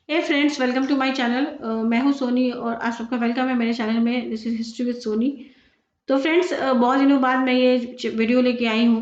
Hey friends, welcome to my channel. मैं हूं सोनी और आप सबका वेलकम है मेरे चैनल में। This is history with Sony. तो फ्रेंड्स, बहुत दिनों बाद मैं ये वीडियो लेके आई हूं।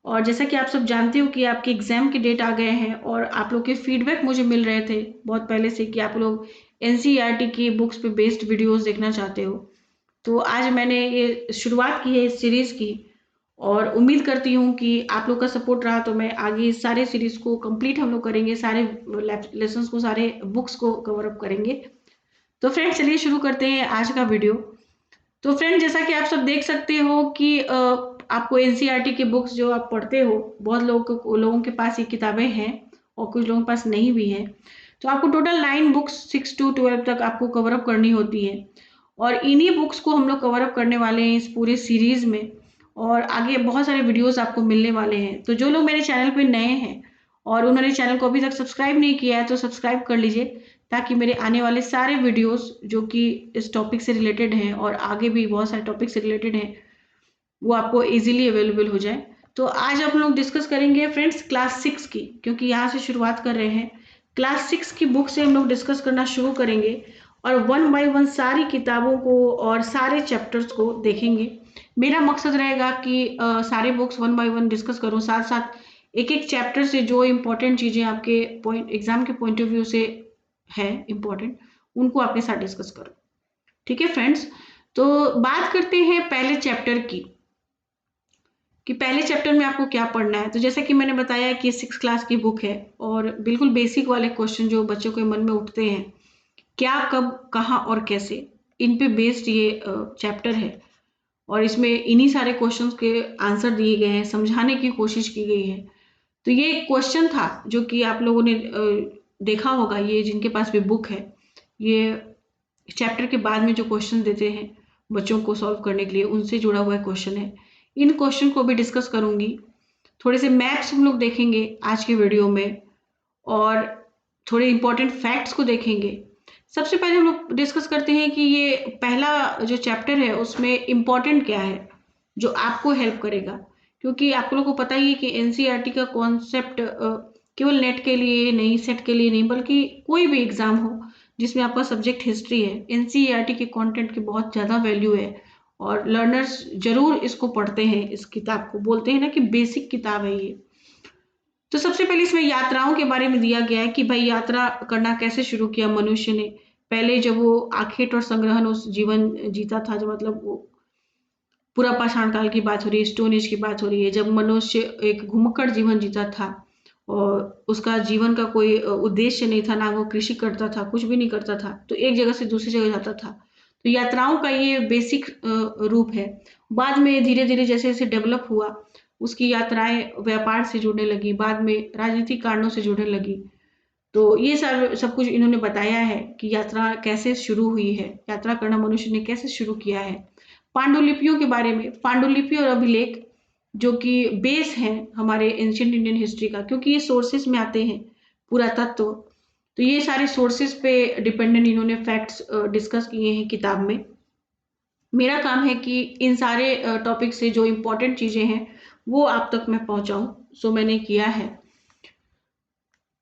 और जैसा कि आप सब जानते हो कि आपके एग्जाम के डेट आ गए हैं और आप लोग के फीडबैक मुझे मिल रहे थे बहुत पहले से कि आप लोग एनसीईआरटी की बुक्स पे बेस्ड वीडियोस देखना चाहते हो। तो आज मैंने ये शुरुआत की है इस सीरीज की और उम्मीद करती हूँ कि आप लोग का सपोर्ट रहा तो मैं आगे इस सारे सीरीज को कंप्लीट हम लोग करेंगे, सारे लेसन्स को, सारे बुक्स को कवर अप करेंगे। तो फ्रेंड्स, चलिए शुरू करते हैं आज का वीडियो। तो फ्रेंड, जैसा कि आप सब देख सकते हो कि आपको एनसीईआरटी की बुक्स जो आप पढ़ते हो, बहुत लोगों के पास ये किताबें हैं और कुछ लोगों के पास नहीं भी हैं। तो आपको टोटल 9 बुक्स 6 to 12 तक आपको कवर अप करनी होती है और इन्हीं बुक्स को हम लोग कवर अप करने वाले हैं इस पूरे सीरीज में। और आगे बहुत सारे वीडियोस आपको मिलने वाले हैं। तो जो लोग मेरे चैनल पे नए हैं और उन्होंने चैनल को अभी तक सब्सक्राइब नहीं किया है तो सब्सक्राइब कर लीजिए, ताकि मेरे आने वाले सारे वीडियोस जो कि इस टॉपिक से रिलेटेड हैं और आगे भी बहुत सारे टॉपिक से रिलेटेड हैं वो आपको इजीली अवेलेबल हो जाए। तो आज हम लोग डिस्कस करेंगे फ्रेंड्स क्लास 6 की, क्योंकि यहाँ से शुरुआत कर रहे हैं। क्लास 6 की बुक से हम लोग डिस्कस करना शुरू करेंगे और वन बाय वन सारी किताबों को और सारे चैप्टर्स को देखेंगे। मेरा मकसद रहेगा कि सारे books one by one discuss करूँ, साथ साथ एक एक चैप्टर से जो इम्पोर्टेंट चीज़ें आपके पॉइंट एग्जाम के पॉइंट ऑफ व्यू से है इम्पोर्टेंट, उनको आपके साथ डिस्कस करो। ठीक है फ्रेंड्स, तो बात करते हैं पहले चैप्टर की कि पहले चैप्टर में आपको क्या पढ़ना है। तो जैसा कि मैंने बताया कि 6 क्लास की बुक है और बिल्कुल बेसिक वाले क्वेश्चन जो बच्चों के मन में उठते हैं, क्या, कब, कहाँ और कैसे, इन पे बेस्ड ये चैप्टर है। और इसमें इन्हीं सारे क्वेश्चंस के आंसर दिए गए हैं, समझाने की कोशिश की गई है। तो ये एक क्वेश्चन था जो कि आप लोगों ने देखा होगा, ये जिनके पास भी बुक है, ये चैप्टर के बाद में जो क्वेश्चन देते हैं बच्चों को सॉल्व करने के लिए, उनसे जुड़ा हुआ क्वेश्चन है। इन क्वेश्चन को भी डिस्कस करूंगी। थोड़े से मैप्स हम लोग देखेंगे आज के वीडियो में और थोड़े इंपॉर्टेंट फैक्ट्स को देखेंगे। सबसे पहले हम लोग डिस्कस करते हैं कि ये पहला जो चैप्टर है उसमें इम्पॉर्टेंट क्या है जो आपको हेल्प करेगा। क्योंकि आप लोगों को पता ही है कि एनसीईआरटी का कॉन्सेप्ट केवल नेट के लिए नहीं, सेट के लिए नहीं, बल्कि कोई भी एग्जाम हो जिसमें आपका सब्जेक्ट हिस्ट्री है, एनसीईआरटी के कंटेंट की बहुत ज़्यादा वैल्यू है और लर्नर्स जरूर इसको पढ़ते हैं। इस किताब को बोलते हैं ना कि बेसिक किताब है ये। तो सबसे पहले इसमें यात्राओं के बारे में दिया गया है कि भाई यात्रा करना कैसे शुरू किया मनुष्य ने। पहले जब वो आखेट और संग्रहण उस जीवन जीता था, जो मतलब वो पूरा पाषाण काल की बात हो रही है, स्टोन एज की बात हो रही है, जब मनुष्य एक घुमक्कड़ जीवन जीता था और उसका जीवन का कोई उद्देश्य नहीं था, ना वो कृषि करता था, कुछ भी नहीं करता था, तो एक जगह से दूसरी जगह जाता था। तो यात्राओं का ये बेसिक रूप है। बाद में धीरे धीरे जैसे जैसे डेवलप हुआ, उसकी यात्राएं व्यापार से जुड़ने लगी, बाद में राजनीतिक कारणों से जुड़ने लगी। तो ये सब कुछ इन्होंने बताया है कि यात्रा कैसे शुरू हुई है, यात्रा करना मनुष्य ने कैसे शुरू किया है। पांडुलिपियों के बारे में, पांडुलिपि और अभिलेख जो कि बेस है हमारे एंशियंट इंडियन हिस्ट्री का, क्योंकि ये सोर्सेस में आते हैं पुरातत्व। तो ये सारे सोर्सेस पे डिपेंडेंट इन्होंने फैक्ट्स डिस्कस किए हैं किताब में। मेरा काम है कि इन सारे टॉपिक से जो इम्पोर्टेंट चीजें हैं वो आप तक मैं पहुंचाऊं। सो मैंने किया है।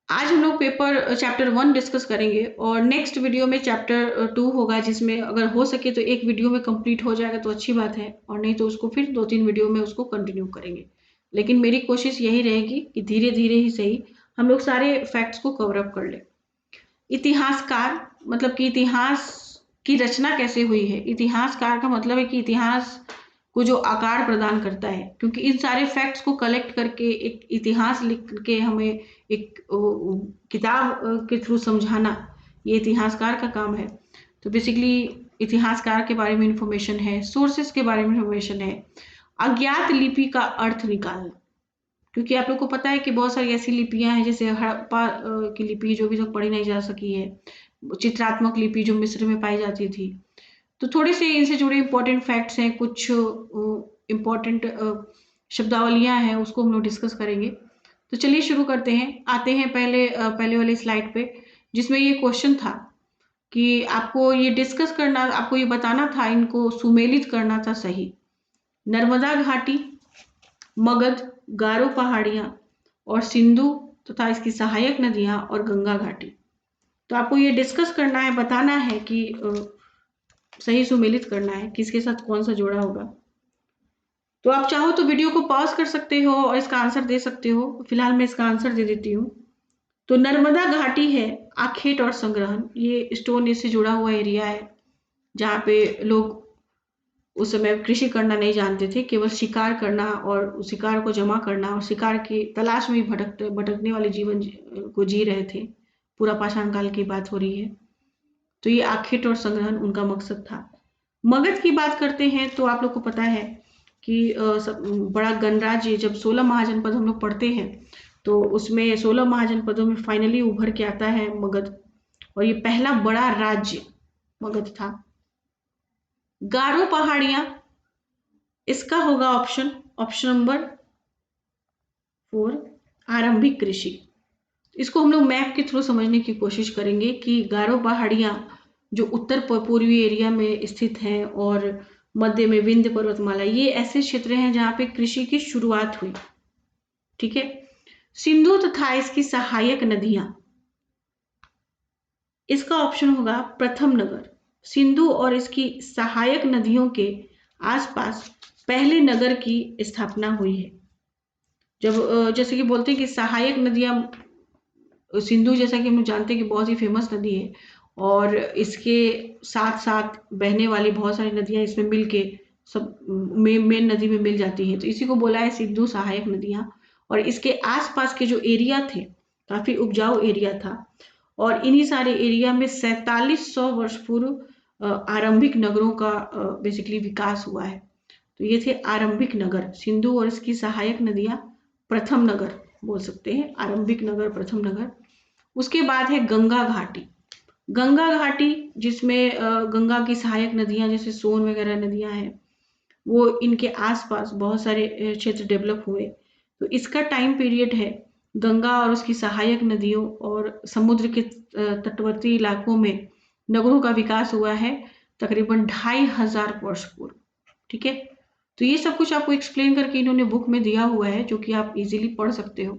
आज हम लोग पेपर चैप्टर 1 डिस्कस करेंगे और नेक्स्ट वीडियो में चैप्टर 2 होगा, जिसमें अगर हो सके तो एक वीडियो में कंप्लीट हो जाएगा तो अच्छी बात है, और नहीं तो उसको फिर 2-3 वीडियो में उसको कंटिन्यू करेंगे। लेकिन मेरी कोशिश यही रहेगी कि धीरे धीरे ही सही हम लोग सारे फैक्ट्स को कवर अप कर ले। इतिहासकार मतलब कि इतिहास की रचना कैसे हुई है। इतिहासकार का मतलब है कि इतिहास को जो आकार प्रदान करता है, क्योंकि इन सारे फैक्ट्स को कलेक्ट करके एक इतिहास लिख के हमें एक किताब के थ्रू समझाना, ये इतिहासकार का काम है। तो बेसिकली इतिहासकार के बारे में इंफॉर्मेशन है, सोर्सेस के बारे में इंफॉर्मेशन है, अज्ञात लिपि का अर्थ निकालना। क्योंकि आप लोग को पता है कि बहुत सारी ऐसी लिपियां हैं, जैसे हड़प्पा की लिपि जो भी तक पढ़ी नहीं जा सकी है, चित्रात्मक लिपि जो मिस्र में पाई जाती थी। तो थोड़े से इनसे जुड़े इंपॉर्टेंट फैक्ट्स हैं, कुछ इंपॉर्टेंट शब्दावलियां हैं, उसको हम लोग डिस्कस करेंगे। तो चलिए शुरू करते हैं। आते हैं पहले वाली स्लाइड पे, जिसमें ये क्वेश्चन था कि आपको ये डिस्कस करना, आपको ये बताना था, इनको सुमेलित करना था सही। नर्मदा घाटी, मगध, गारो पहाड़ियां और सिंधु तथा इसकी सहायक नदियां और गंगा घाटी। तो आपको ये डिस्कस करना है, बताना है कि सही सुमेलित करना है किसके साथ कौन सा जोड़ा होगा। तो आप चाहो तो वीडियो को पॉज कर सकते हो और इसका आंसर दे सकते हो। फिलहाल मैं इसका आंसर दे देती हूँ। तो नर्मदा घाटी है आखेट और संग्रहण, ये स्टोन एज से जुड़ा हुआ एरिया है जहाँ पे लोग उस समय कृषि करना नहीं जानते थे, केवल शिकार करना और शिकार को जमा करना और शिकार की तलाश में भटकने वाले जीवन को जी रहे थे। पूरा पाषाण काल की बात हो रही है। तो ये आखेट और संग्रहण उनका मकसद था। मगध की बात करते हैं तो आप लोग को पता है कि बड़ा गणराज्य, जब 16 महाजनपद हम लोग पढ़ते हैं तो उसमें 16 महाजनपदों में फाइनली उभर के आता है मगध, और ये पहला बड़ा राज्य मगध था। गारो पहाड़ियां, इसका होगा ऑप्शन नंबर 4, आरंभिक कृषि। इसको हम लोग मैप के थ्रू समझने की कोशिश करेंगे कि गारो पहाड़ियां जो उत्तर पूर्वी एरिया में स्थित हैं और मध्य में विंध्य पर्वतमाला, ये ऐसे क्षेत्र हैं जहां पे कृषि की शुरुआत हुई। ठीक है। सिंधु तथा इसकी सहायक नदियां, इसका ऑप्शन होगा प्रथम नगर। सिंधु और इसकी सहायक नदियों के आसपास पहले नगर की स्थापना हुई है। जब जैसे कि बोलते हैं कि सहायक नदियां, सिंधु जैसा कि हम लोग जानते हैं कि बहुत ही फेमस नदी है और इसके साथ साथ बहने वाली बहुत सारी नदियां इसमें मिलके सब मेन नदी में मिल जाती है, तो इसी को बोला है सिंधु सहायक नदियां। और इसके आसपास के जो एरिया थे काफी उपजाऊ एरिया था और इन्हीं सारे एरिया में 4700 वर्ष पूर्व आरंभिक नगरों का बेसिकली विकास हुआ है। तो ये थे आरंभिक नगर, सिंधु और इसकी सहायक नदियां प्रथम नगर बोल सकते हैं, आरंभिक नगर प्रथम नगर। उसके बाद है गंगा घाटी। गंगा घाटी जिसमें गंगा की सहायक नदियां जैसे सोन वगैरह नदियां हैं, वो इनके आसपास बहुत सारे क्षेत्र डेवलप हुए। तो इसका टाइम पीरियड है गंगा और उसकी सहायक नदियों और समुद्र के तटवर्ती इलाकों में नगरों का विकास हुआ है तकरीबन 2500 वर्ष पूर्व। ठीक है। तो ये सब कुछ आपको एक्सप्लेन करके इन्होंने बुक में दिया हुआ है जो कि आप इजीली पढ़ सकते हो।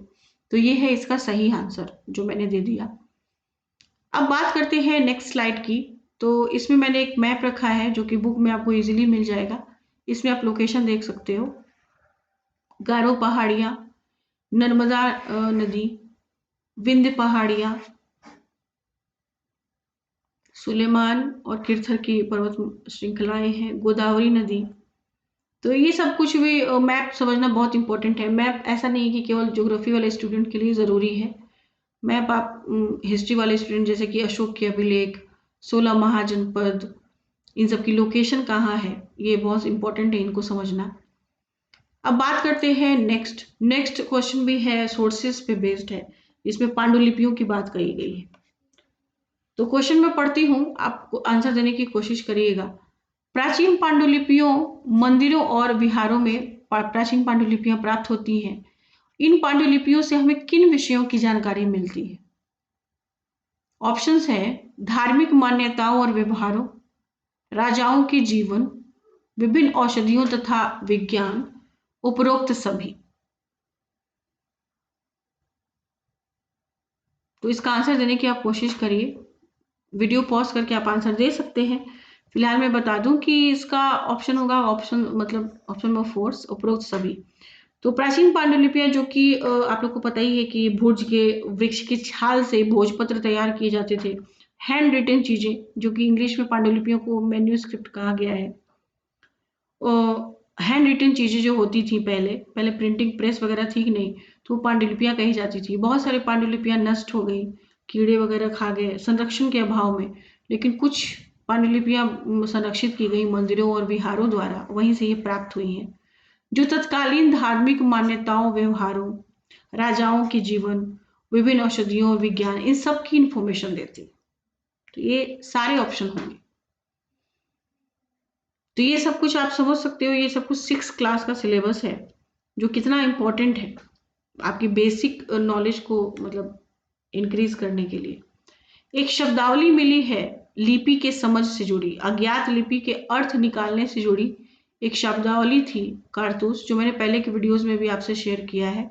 तो ये है इसका सही आंसर जो मैंने दे दिया। अब बात करते हैं नेक्स्ट स्लाइड की। तो इसमें मैंने एक मैप रखा है जो कि बुक में आपको इजीली मिल जाएगा। इसमें आप लोकेशन देख सकते हो, गारो पहाड़ियां, नर्मदा नदी, विंध्य पहाड़ियां, सुलेमान और किरथर की पर्वत श्रृंखलाएं हैं, गोदावरी नदी। तो ये सब कुछ भी मैप समझना बहुत इंपॉर्टेंट है। मैप ऐसा नहीं है कि केवल ज्योग्राफी वाले स्टूडेंट के लिए ज़रूरी है। मैप आप हिस्ट्री वाले स्टूडेंट जैसे कि अशोक के अभिलेख, 16 महाजनपद, इन सब की लोकेशन कहाँ है, ये बहुत इंपॉर्टेंट है इनको समझना। अब बात करते हैं नेक्स्ट क्वेश्चन भी है सोर्सेस पे बेस्ड है, इसमें पांडुलिपियों की बात कही गई है। तो क्वेश्चन मैं पढ़ती हूँ, आप आंसर देने की कोशिश करिएगा। प्राचीन पांडुलिपियों, मंदिरों और विहारों में प्राचीन पांडुलिपियां प्राप्त होती हैं। इन पांडुलिपियों से हमें किन विषयों की जानकारी मिलती है? ऑप्शंस हैं धार्मिक मान्यताओं और व्यवहारों, राजाओं के जीवन, विभिन्न औषधियों तथा विज्ञान, उपरोक्त सभी। तो इसका आंसर देने की आप कोशिश करिए। वीडियो पॉज करके आप आंसर दे सकते हैं। फिलहाल मैं बता दूं कि इसका ऑप्शन होगा ऑप्शन नंबर 4, उपरोक्त सभी। तो प्राचीन पांडुलिपियां जो कि आप लोग को पता ही है कि भुज के वृक्ष की छाल से भोजपत्र तैयार किए जाते थे। हैंड रिटन चीजें, जो कि इंग्लिश में पांडुलिपियों को मैन्यूस्क्रिप्ट कहा गया है। हैंड रिटन चीजें जो होती थी पहले प्रिंटिंग प्रेस वगैरह थी नहीं, तो पांडुलिपियां कही जाती थी। बहुत सारे पांडुलिपियां नष्ट हो गई, कीड़े वगैरह खा गए संरक्षण के अभाव में, लेकिन कुछ पांडुलिपियां संरक्षित की गई मंदिरों और विहारों द्वारा, वहीं से ये प्राप्त हुई हैं, जो तत्कालीन धार्मिक मान्यताओं, व्यवहारों, राजाओं के जीवन, विभिन्न औषधियों और विज्ञान, इन सब की इंफॉर्मेशन देती। तो ये सारे ऑप्शन होंगे। तो ये सब कुछ आप समझ सकते हो, ये सब कुछ 6 क्लास का सिलेबस है जो कितना इंपॉर्टेंट है आपकी बेसिक नॉलेज को मतलब इंक्रीज करने के लिए। एक शब्दावली मिली है लिपि के समझ से जुड़ी, अज्ञात लिपि के अर्थ निकालने से जुड़ी एक शब्दावली थी कारतूस, जो मैंने पहले के वीडियोस में भी आपसे शेयर किया है।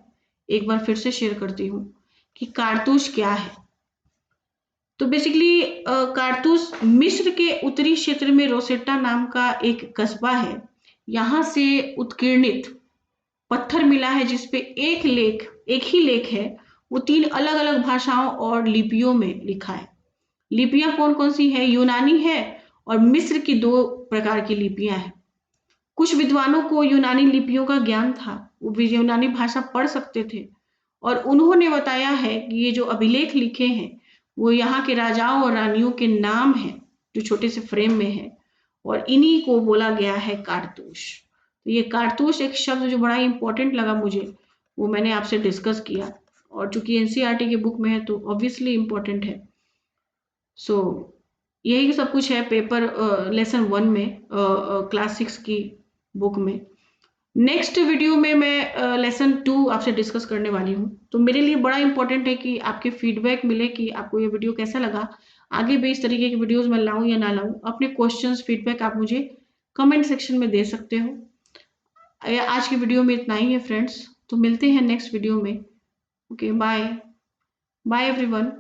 एक बार फिर से शेयर करती हूँ कि कारतूस क्या है। तो बेसिकली कारतूस मिस्र के उत्तरी क्षेत्र में रोसेटा नाम का एक कस्बा है। यहाँ से उत्कीर्णित पत्थर मिला है जिसपे एक ही लेख है, वो 3 अलग-अलग भाषाओं और लिपियों में लिखा है। लिपियां कौन-कौन सी है? यूनानी है और मिस्र की 2 प्रकार की लिपियां हैं। कुछ विद्वानों को यूनानी लिपियों का ज्ञान था, वो भी यूनानी भाषा पढ़ सकते थे और उन्होंने बताया है कि ये जो अभिलेख लिखे हैं, वो यहाँ के राजाओं और रानियों के नाम हैं, जो छोटे से फ्रेम में है और इन्हीं को बोला गया है कारतूस। तो ये कारतूस एक शब्द जो बड़ा इंपॉर्टेंट लगा मुझे, वो मैंने आपसे डिस्कस किया और चूंकि एनसीईआरटी की बुक में है तो ऑब्वियसली इंपॉर्टेंट है। सो यही सब कुछ है पेपर लेसन 1 में क्लास 6 की बुक में। नेक्स्ट वीडियो में मैं लेसन 2 आपसे डिस्कस करने वाली हूँ। तो मेरे लिए बड़ा इंपॉर्टेंट है कि आपके फीडबैक मिले कि आपको ये वीडियो कैसा लगा। आगे भी इस तरीके की वीडियोस मैं लाऊं या ना लाऊं, अपने क्वेश्चंस फीडबैक आप मुझे कमेंट सेक्शन में दे सकते हो। आज की वीडियो में इतना ही है फ्रेंड्स, तो मिलते हैं नेक्स्ट वीडियो में। Okay, bye bye everyone.